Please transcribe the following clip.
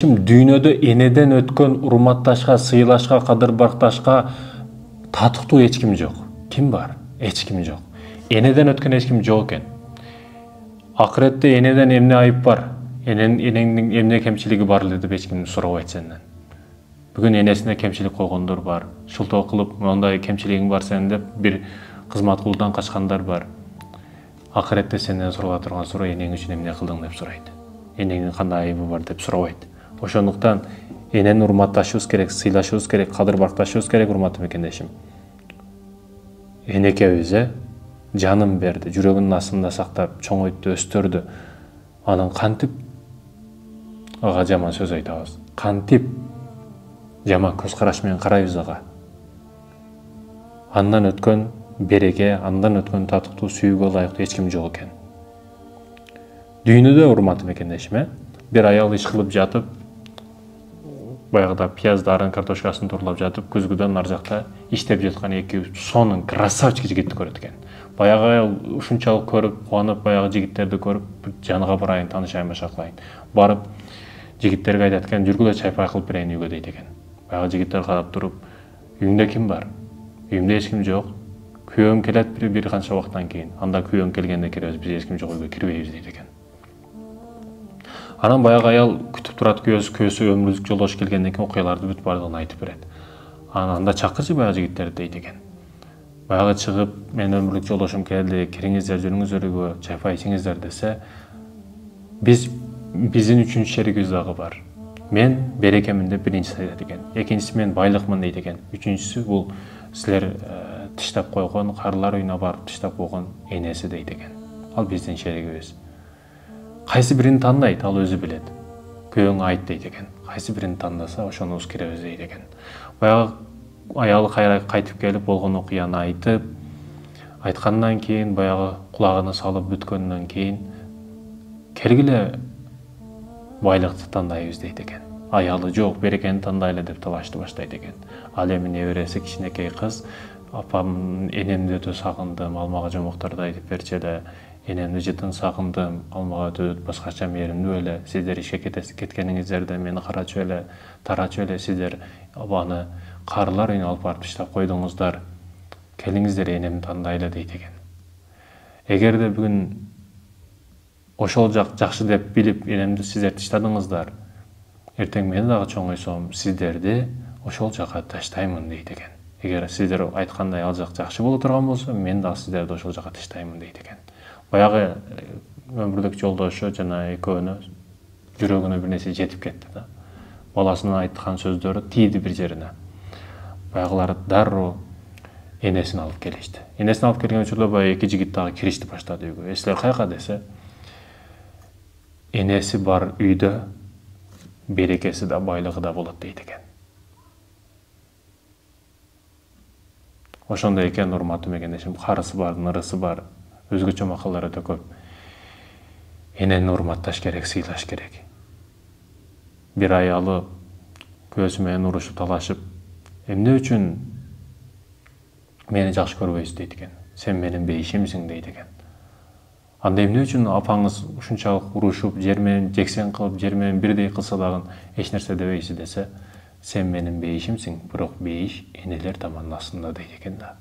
Şimdi dünyada eneden ötken urmattaşka, sыйлашка, kadыр barktашка татыктуу эч ким жок. Ким бар? Эч ким жок. Энеден өткөн эч ким жок экен. Акыретте энеден эмне айып бар? Энеңдин эмне кемчилиги бар эле деп эч ким сурабайт сенден. Бүгүн энесине кемчилик койгондор бар. Шылтоо кылып, мондай кемчилигиң бар сенин деп бир кызмат кылуудан качкандар бар. Акыретте сенден сурала турган суроо энең үчүн эмне кылдың деп сурайт. Энеңдин кандай айыбы бар деп сурабайт. Ошондуктан энени урматташыбыз керек, сыйлашыбыз керек, кадыр баркташыбыз керек, урматтуу мекендешим. Энекебиз жанын берди, жүрөгүнүн астында сактап, чоңойтду, өстөрдү. Анан кантип ага жаман сөз айтабыз? Кантип жаман көз караш менен карайбыз ага? Андан өткөн береке, андан өткөн татыктуу сүйүүгө ылайыктуу эч ким жок экен. Дүйнөдө урматтуу мекендешим, бир аял иш кылып жатып, баягыда пияздарын, картошкасын турлап жатып, көзгүдөн ар жакта иштеп жаткан эки сонун красавчик жигитти көрөт экен. Баягы аял ушунчалык көрүп, кубанып, баягы жигиттерди көрүп, жаныга барайын, таанышайын башакылайын. Барып, жигиттерге айтат экен, жүргүлө чайпай кылып берейин үйгө дейт экен. Баягы жигиттер карап туруп, үйүңдө ким бар? Үйүмдө эч ким жок. Күйөөм келет бир канча убакыттан кийин. Анда күйөөм келгенде киребиз, биз эч ким жок үйгө кирбейбиз дейт экен. Анан баягы аял күтүп турат, күйөөсү өмүрлүк жолдош келгенден кийин окуяларды бүт бардыгын айтып берет. Анда чакырчы баягы жигиттерди дейт экен. Баягы чыгып, мен өмүрлүк жолдошум келди, кириңиздер, жүрүңүздөр үйгө, чайпай ичиңиздер десе, биздин үчүнчү шеригибиз дагы бар. Мен берекемин деп биринчиси айтат экен. Экинчиси мен байлыкмын дейт экен. Үчүнчүсү бул силер тыштап койгон, карылар үйүнө барып тыштап койгон энеси дейт экен. Ал биздин шеригибиз. Кайсы бирин тандайт, ал өзү билет. Күйөөңө айт дейт экен. Кайсы бирин тандаса, ошонубуз киребиз дейт экен. Баягы аялы кайтып келип болгон окуяны айтып, айткандан кийин баягы кулагына салып бүткөндөн кийин келгиле байлыкты тандайбыз дейт экен. Аялы жок, берекени тандайлы деп талашты баштайт экен. Ал эми небереси кичинекей кыз, апам, энемди өтө сагындым, ал мага жомокторду айтып берчү эле. Энемди жытын сагындым, ал мага өтө башкача мээримдүү эле. Сиздер ишке кеткениңиздерде мени карачу эле, тарачу эле, сиздер аны карылар үйүнө алып барып таштап койдуңуздар. Келиңиздер, энемди тандайлы дейт экен. Эгерде бүгүн ошол жакшы деп билип энемди сиздер таштадыңыздар, эртең мен дагы чоңойсом сиздерди ошол жака таштаймын дейт экен. Эгер сиздер айткандай ал жак жакшы боло турган болсо, мен дагы сиздерди ошол жака таштаймын дейт экен. Баягы өмүрлүк жолдошу жана экөөнө жүрөгүнө бир нерсе жетип кетти да. Баласынын айткан сөздөрү тийди бир жерине. Баягылар дароо энесин алып келишти. Энесин алып келген учурда баягы эки жигит дагы киришти баштады үйгө. Силер кайка десе, энеси бар үйдө берекеси да, байлыгы да болот дейт экен. Ошондой экен, урматтуу мекендешим, карысы бар, нырысы бар. Өзгөчө макалдар өтө көп. Энени урматташ керек, сыйлаш керек. Бир аялы күйөөсү менен урушуп, талашып, эмне үчүн мени жакшы көрбөйсүң дейт экен. Сен менин бейишимсиң дейт экен. Анда эмне үчүн апаңыз ушунчалык урушуп, жер менен жексен кылып, жер менен бирдей кылса дагы эч нерсе дебейсиз десе, сен менин бейишимсиң, бирок бейиш энелер таманын астында дейт экен да.